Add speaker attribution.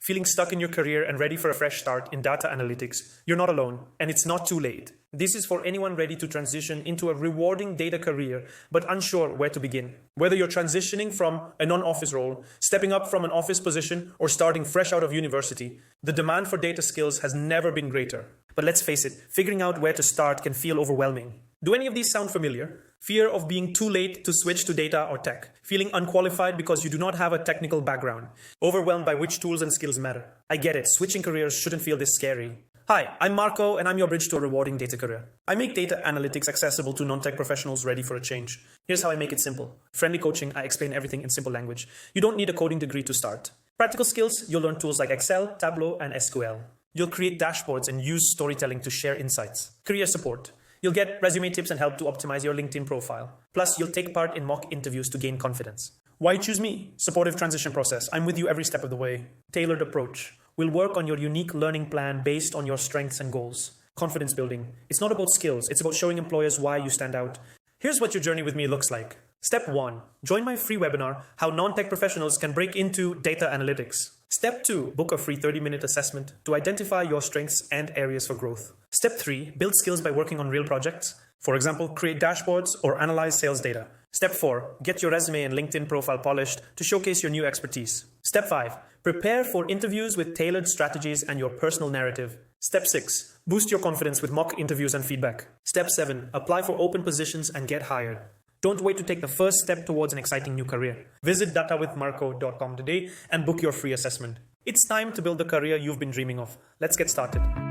Speaker 1: feeling stuck in your career and ready for a fresh start in data analytics, you're not alone, and it's not too late. This is for anyone ready to transition into a rewarding data career, but unsure where to begin. Whether you're transitioning from a non-office role, stepping up from an office position, or starting fresh out of university, the demand for data skills has never been greater. But let's face it, figuring out where to start can feel overwhelming. Do any of these sound familiar? Fear of being too late to switch to data or tech, feeling unqualified because you do not have a technical background, overwhelmed by which tools and skills matter. I get it, switching careers shouldn't feel this scary. Hi, I'm Marco, and I'm your bridge to a rewarding data career. I make data analytics accessible to non-tech professionals ready for a change. Here's how I make it simple. Friendly coaching, I explain everything in simple language. You don't need a coding degree to start. Practical skills, you'll learn tools like Excel, Tableau, and SQL. You'll create dashboards and use storytelling to share insights. Career support. You'll get resume tips and help to optimize your LinkedIn profile. Plus, you'll take part in mock interviews to gain confidence. Why choose me? Supportive transition process. I'm with you every step of the way. Tailored approach. We'll work on your unique learning plan based on your strengths and goals. Confidence building. It's not about skills. It's about showing employers why you stand out. Here's what your journey with me looks like. Step 1. Join my free webinar, How Non-Tech Professionals Can Break Into Data Analytics. Step 2. Book a free 30-minute assessment to identify your strengths and areas for growth. Step 3. Build skills by working on real projects. For example, create dashboards or analyze sales data. Step 4. Get your resume and LinkedIn profile polished to showcase your new expertise. Step 5. Prepare for interviews with tailored strategies and your personal narrative. Step 6. Boost your confidence with mock interviews and feedback. Step 7. Apply for open positions and get hired. Don't wait to take the first step towards an exciting new career. Visit datawithmarco.com today and book your free assessment. It's time to build the career you've been dreaming of. Let's get started.